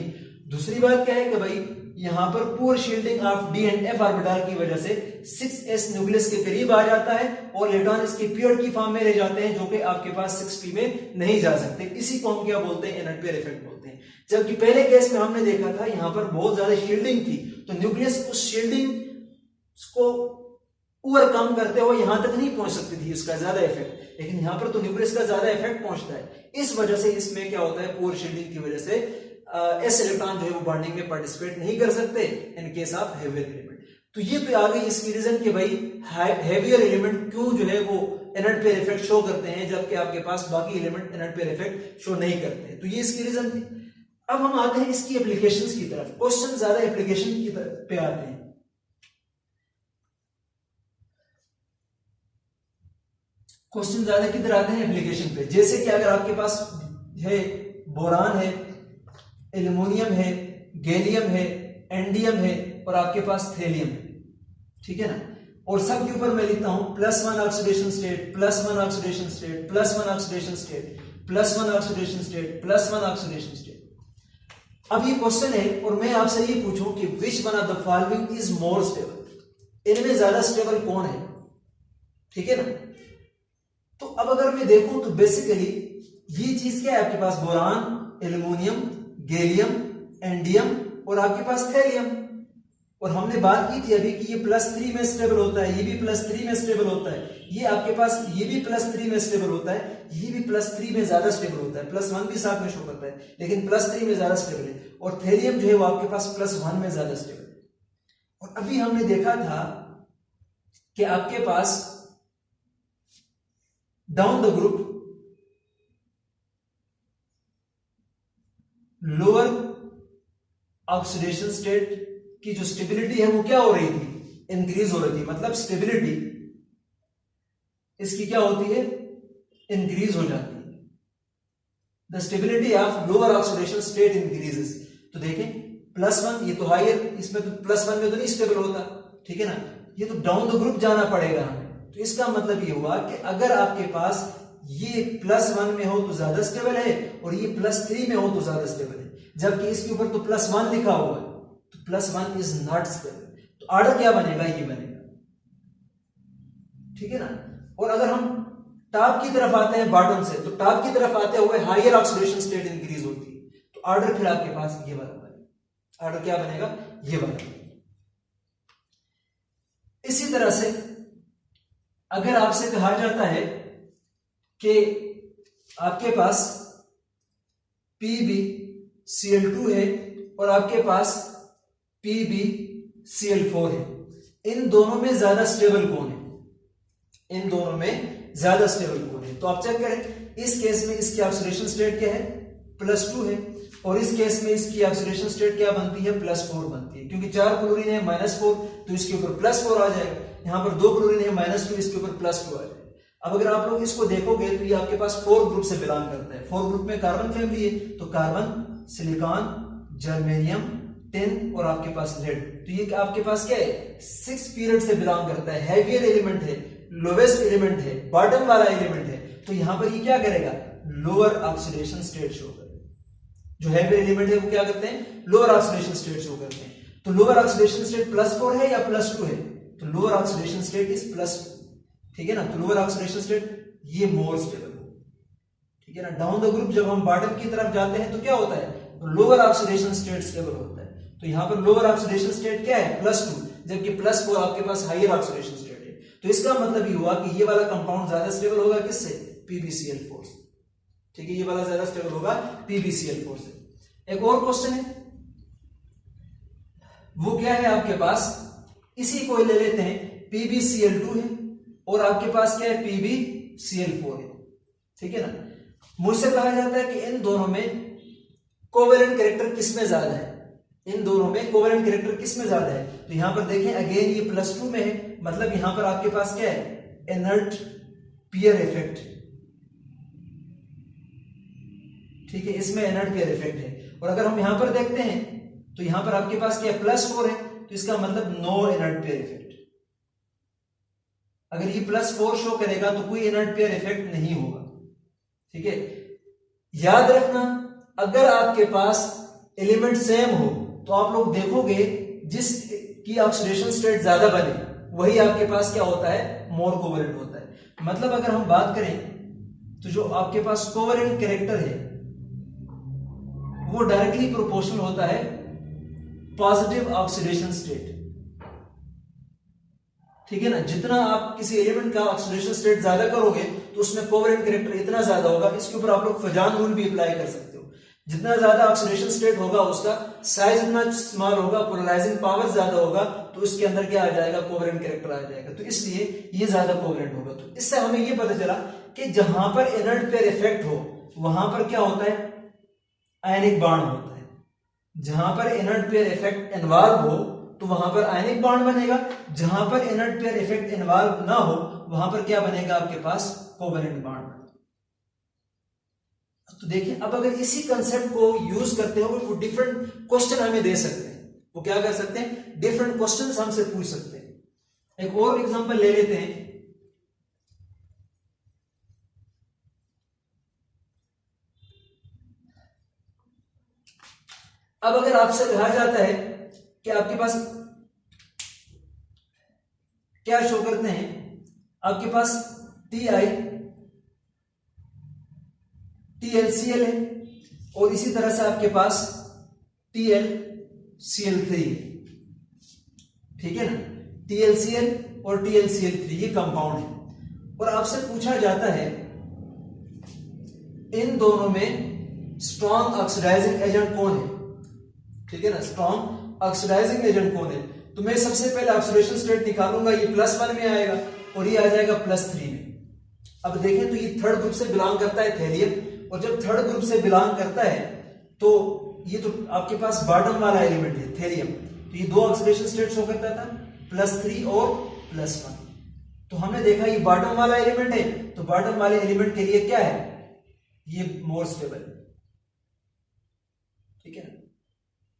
दूसरी बात क्या है कि भाई यहां पर poor shielding of D and F orbital की वजह से 6s न्यूक्लियस के करीब आ जाता है, और इलेक्ट्रॉन इसके पेयर्ड की फॉर्म में रह जाते हैं, जो कि आपके पास 6p में नहीं जा सकते। इसी को हम क्या बोलते हैं, इनर्ट पेयर इफेक्ट बोलते हैं। जबकि पहले केस में हमने देखा था यहां पर बहुत ज्यादा शील्डिंग थी, तो न्यूक्लियस उस शील्डिंग को ओवरकम करते हुए यहां तक नहीं पहुंच सकती थी इसका ज्यादा इफेक्ट, लेकिन यहां पर तो न्यूक्लियस का ज्यादा इफेक्ट पहुंचता है। इस वजह से इसमें क्या होता है, पुअर शील्डिंग की वजह से एस इलेक्ट्रॉन जो है वो बॉन्डिंग में पार्टिसिपेट नहीं कर सकते in case of heavier element. तो ये तो आ गई इसकी रीजन कि भाई हेवियर एलिमेंट क्यों जो है वो इनर्ट पेयर इफेक्ट शो करते हैं, जबकि आपके पास बाकी element inert pair effect show नहीं करते। तो ये इसकी रीजन थी। अब हम आते हैं इसकी एप्लीकेशंस की तरफ। क्वेश्चन ज्यादा एप्लीकेशन की तरफ पे आते हैं। क्वेश्चन ज्यादा किधर आते हैं, एप्लीकेशन पे। जैसे कि अगर आपके पास है बोरान है, एल्युमिनियम है, गैलियम है, एंडियम है, और आपके पास थेलियम है, ठीक है ना, और सब के ऊपर मैं लिखता हूं +1 oxidation state, +1 oxidation state, +1 oxidation state, +1 oxidation state, +1 oxidation state. अब ये क्वेश्चन है और मैं आपसे ये पूछूं कि which one of the following is more stable, इनमें ज्यादा स्टेबल कौन है, ठीक है ना। तो अब अगर मैं देखूं तो बेसिकली ये चीज क्या है, आपके पास बोरान, एल्युमिनियम, गैलियम, एंडियम और आपके पास थेलियम। और हमने बात की थी अभी कि ये +3 में स्टेबल होता है, ये भी +3 में स्टेबल होता है, ये आपके पास ये भी +3 में स्टेबल होता है, ये भी +3 में ज्यादा स्टेबल होता है, +1 भी साथ में शो करता है, लेकिन +3 में ज्यादा स्टेबल है। और थेलियम जो है वो आपके पास +1 में ज्यादा स्टेबल है। और अभी हमने देखा था कि आपके पास down the group lower oxidation state की जो स्टेबिलिटी है वो क्या हो रही थी, इंक्रीज हो रही थी। मतलब स्टेबिलिटी इसकी क्या होती है, इंक्रीज हो जाती है। The stability of lower oxidation state increases. तो देखें +1 ये तो हायर, इसमें तो +1 में तो नहीं स्टेबल होता, ठीक है ना, ये तो डाउन द ग्रुप जाना पड़ेगा हमें। तो इसका मतलब ये हुआ कि अगर आपके पास ये +1 में हो तो ज्यादा स्टेबल है, और ये +3 में हो तो ज्यादा स्टेबल है, जबकि इसके ऊपर तो +1 लिखा हुआ है, तो +1 इज नॉट स्टेबल। तो ऑर्डर क्या बनेगा, ये बनेगा ठीक है ना। और अगर हम टॉप की तरफ आते हैं बॉटम से, तो टॉप की तरफ आते हुए हायर ऑक्सीडेशन स्टेट इंक्रीज होती है, तो ऑर्डर फिर आपके पास ये वाला बनेगा। ऑर्डर क्या बनेगा? ये वाला। इसी तरह से अगर आपसे कहा जाता है कि आपके पास PbCl2 है और आपके पास PbCl4 है, इन दोनों में ज्यादा स्टेबल कौन है? इन दोनों में ज्यादा स्टेबल कौन है? तो आप चेक करें, इस केस में इसकी ऑक्सीडेशन स्टेट क्या है? +2 है, और इस केस में इसकी ऑक्सीडेशन स्टेट क्या बनती है? +4 बनती है, क्योंकि 4 क्लोरीन है -4, तो इसके ऊपर +4 आ जाएगा। यहां पर 2 क्लोरीन है -2, इसके ऊपर +2 आ जाएगा। अब अगर आप लोग इसको देखोगे तो ये आपके पास 4 ग्रुप से बिलोंग करता है। 4 ग्रुप में कार्बन फैमिली है, तो कार्बन, सिलिकॉन, जर्मेनियम, टिन और आपके पास लेड। तो ये आपके पास क्या है? 6 पीरियड से बिलोंग करता है। हैवियर एलिमेंट है, लोवेस्ट एलिमेंट है, बॉटम वाला एलिमेंट है, तो यहां पर ये क्या करेगा? लोअर ऑक्सीडेशन स्टेट शो करेगा। जो हैवियर एलिमेंट है वो क्या करते हैं? लोअर ऑक्सीडेशन स्टेट शो करते हैं। तो लोअर ऑक्सीडेशन स्टेट +4 है या +2 है? तो लोअर ऑक्सीडेशन स्टेट इज +2, ठीक है ना। तो लोअर ऑक्सीडेशन स्टेट ये मोर स्टेबल हो, ठीक है ना। डाउन द ग्रुप जब हम बॉटम की तरफ जाते हैं तो क्या होता है? तो लोअर ऑक्सीडेशन स्टेट स्टेबल होता है। तो यहां पर लोअर ऑक्सीडेशन स्टेट क्या है? +2, जबकि +4 आपके पास हायर ऑक्सीडेशन स्टेट है। तो इसका मतलब ये हुआ कि ये वाला कंपाउंड ज्यादा स्टेबल होगा किससे? PbCl4 से, ठीक है। ये वाला ज्यादा स्टेबल होगा PbCl4 से। एक और क्वेश्चन है, वो क्या है आपके पास? इसी को ले लेते हैं, PbCl2 है और आपके पास क्या है? PbCl4 है, ठीक है ना। मुझसे कहा जाता है कि इन दोनों में कोवेलेंट कैरेक्टर किसमें ज्यादा है? इन दोनों में कोवेलेंट कैरेक्टर किसमें ज्यादा है? तो यहां पर देखें, अगेन ये +2 में है, मतलब यहां पर आपके पास क्या है? इनर्ट पीयर इफेक्ट, ठीक है, इसमें इनर्ट पीयर इफेक्ट है। और अगर हम यहां पर देखते हैं तो यहां पर आपके पास क्या है? +4 है, तो इसका मतलब नो इनर्ट पीयर इफेक्ट। अगर ये +4 शो करेगा तो कोई इनर्ट पीयर इफेक्ट नहीं होगा, ठीक है। याद रखना, अगर आपके पास एलिमेंट सेम हो तो आप लोग देखोगे जिस की ऑक्सीडेशन स्टेट ज्यादा बने वही आपके पास क्या होता है? मोर कोवेलेंट होता है। मतलब अगर हम बात करें तो जो आपके पास कोवेलेंट कैरेक्टर है वो डायरेक्टली प्रोपोर्शनल होता है पॉजिटिव ऑक्सीडेशन स्टेट, ठीक है ना। जितना आप किसी एलिमेंट का ऑक्सीडेशन स्टेट ज्यादा करोगे तो उसमें कोवेलेंट कैरेक्टर इतना ज्यादा होगा। इसके ऊपर आप लोग फजान रूल भी अप्लाई कर सकते हो। जितना ज्यादा ऑक्सीडेशन स्टेट होगा उसका साइज इतना स्मॉल होगा, पोलराइजिंग पावर ज्यादा होगा, तो इसके अंदर क्या आ जाएगा? कोवेलेंट कैरेक्टर आ जाएगा। तो इसलिए ये ज्यादा कोवेलेंट होगा। तो इससे हमें ये पता चला कि जहां पर इनर्ट पेयर इफेक्ट हो वहां पर क्या होता है? आयनिक बॉन्ड होता है। जहां पर इनर्ट पेयर इफेक्ट इन्वॉल्व हो तो वहां पर आयनिक बॉन्ड बनेगा, जहां पर इनर्ट पेयर इफेक्ट इन्वॉल्व ना हो वहां पर क्या बनेगा? आपके पास कोवेलेंट बॉन्ड। तो देखिए, अब अगर इसी कंसेप्ट को यूज करते हो वो डिफरेंट क्वेश्चन हमें दे सकते हैं। वो क्या कर सकते हैं? डिफरेंट क्वेश्चंस हमसे पूछ सकते हैं। एक और एग्जांपल ले लेते हैं। अब अगर आपसे कहा जाता है कि आपके पास क्या शो करते हैं? आपके पास TiTlCl है और इसी तरह से आपके पास TlCl3 है, ठीक है ना। TlCl और TlCl3 ये कंपाउंड है और आपसे पूछा जाता है इन दोनों में स्ट्रॉन्ग ऑक्सीडाइजिंग एजेंट कौन है, ठीक है ना। स्ट्रॉन्ग ऑक्सीडाइजिंग एजेंट कौन है? तो मैं सबसे पहले ऑक्सीडेशन स्टेट निकालूंगा, ये +1 में आएगा और ये आ जाएगा +3 में। अब देखें तो ये थर्ड ग्रुप से बिलोंग करता है, थेरियम, और जब थर्ड ग्रुप से बिलोंग करता है तो ये तो आपके पास बॉटम वाला एलिमेंट है थेरियम, तो ये 2 ऑक्सीडेशन स्टेट शो करता था, +3 और +1। तो हमने देखा ये बॉटम वाला एलिमेंट है, तो बॉटम वाले एलिमेंट के लिए क्या है? ये मोर स्टेबल, ठीक है ना।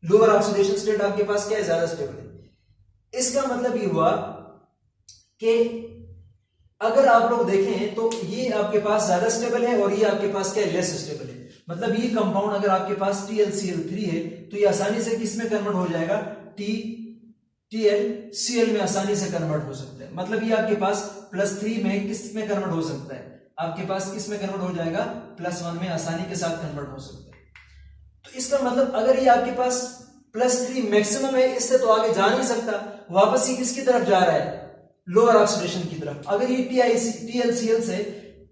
लोअर ऑक्सीडेशन स्टेट आपके पास क्या है? ज्यादा स्टेबल है। इसका मतलब ये हुआ कि अगर आप लोग देखें तो ये आपके पास ज्यादा स्टेबल है और ये आपके पास क्या है? लेस स्टेबल है। मतलब ये कंपाउंड अगर आपके पास TlCl3 है तो ये आसानी से किस में कन्वर्ट हो जाएगा? TlCl में आसानी से कन्वर्ट हो सकता है। मतलब ये आपके पास +3 में किस में कन्वर्ट हो सकता है, आपके पास किस में कन्वर्ट हो जाएगा, +1 में आसानी के साथ कन्वर्ट हो सकता है। तो इसका मतलब अगर ये आपके पास +3 मैक्सिमम है, इससे तो आगे जा नहीं सकता, वापस ये किसकी तरफ जा रहा है, लोअर ऑक्सीडेशन की तरफ। अगर ये TlCl से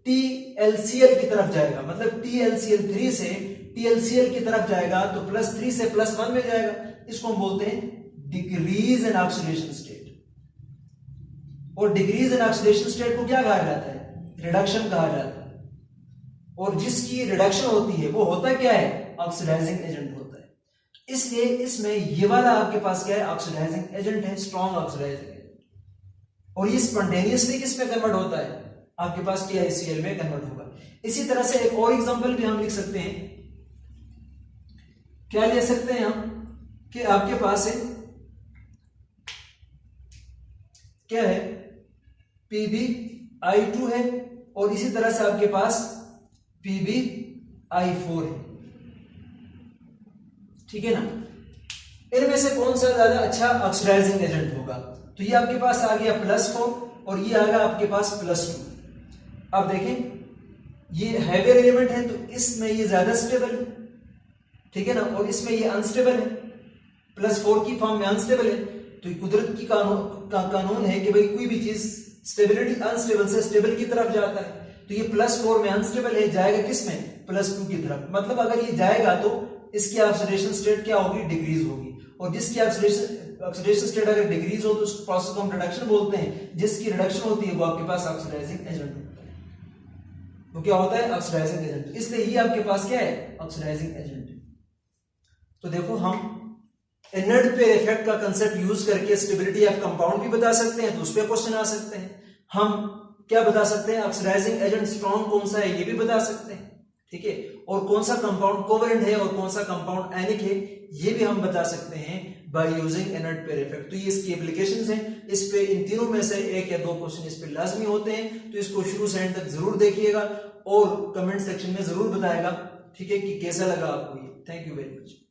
TlCl की तरफ जाएगा, मतलब TlCl3 से TlCl की तरफ जाएगा, तो +3 से +1 में जाएगा। इसको हम बोलते हैं डिक्रीज इन ऑक्सीडेशन स्टेट। और डिक्रीज इन ऑक्सीडेशन स्टेट को क्या कहा जाता है, रिडक्शन कहा जाता है। और जिसकी रिडक्शन होती है वो होता क्या है, ऑक्सीडाइजिंग एजेंट होता है। इसलिए इसमें ये वाला आपके पास क्या है, ऑक्सीडाइजिंग एजेंट है, स्ट्रॉन्ग ऑक्सीडाइजिंग एजेंट। और ये स्पॉन्टेनियसली किस में कन्वर्ट होता है, आपके पास TiCl में कन्वर्ट होगा। इसी तरह से एक और एग्जांपल भी हम लिख सकते हैं। क्या ले सकते हैं हम कि आपके पास है क्या है, PbI2 है, और इसी तरह से आपके पास PbI4 है, ठीक है ना। इनमें से कौन सा ज्यादा अच्छा ऑक्सीडाइजिंग एजेंट होगा, तो ये आपके पास आ गया +4 और ये आ गया आपके पास +2। अब देखें ये हैवियर एलिमेंट है तो इसमें ये ज्यादा स्टेबल है, ठीक है ना, और इसमें ये अनस्टेबल है, +4 की फॉर्म में अनस्टेबल है। तो ये कुदरत की कानून है कि भाई कोई भी चीज स्टेबिलिटी अनस्टेबल से स्टेबल की तरफ जाता है। तो ये +4 में अनस्टेबल है, जाएगा किस में, +2 की तरफ। मतलब अगर ये जाएगा तो इसकी ऑक्सीडेशन स्टेट क्या होगी, डिक्रीज होगी। और जिसकी ऑक्सीडेशन स्टेट अगर डिक्रीज हो तो उस प्रोसेस को हम रिडक्शन बोलते हैं। जिसकी रिडक्शन होती है वो आपके पास ऑक्सीडाइजिंग एजेंट होता है। वो क्या होता है, ऑक्सीडाइजिंग एजेंट। इसलिए ये आपके पास क्या है, ऑक्सीडाइजिंग एजेंट है। तो देखो हम इनर्ट पेयर इफेक्ट का कंसेप्ट यूज करके स्टेबिलिटी ऑफ कंपाउंड भी बता सकते हैं, तो उस पर क्वेश्चन आ सकते हैं। हम क्या बता सकते हैं, ऑक्सीडाइजिंग एजेंट स्ट्रॉन्ग कौन सा है ये भी बता सकते हैं, ठीक है। और कौन सा कंपाउंड कोवेलेंट है और कौन सा कंपाउंड एनिक है ये भी हम बता सकते हैं by using inert pair effect. तो ये इसकी एप्लीकेशंस हैं। इस पे इन तीनों में से 1 या 2 क्वेश्चन इस पे लाजमी होते हैं। तो इसको शुरू से एंड तक जरूर देखिएगा और कमेंट सेक्शन में जरूर बताएगा, ठीक है, कि कैसा लगा आपको ये। Thank you very much.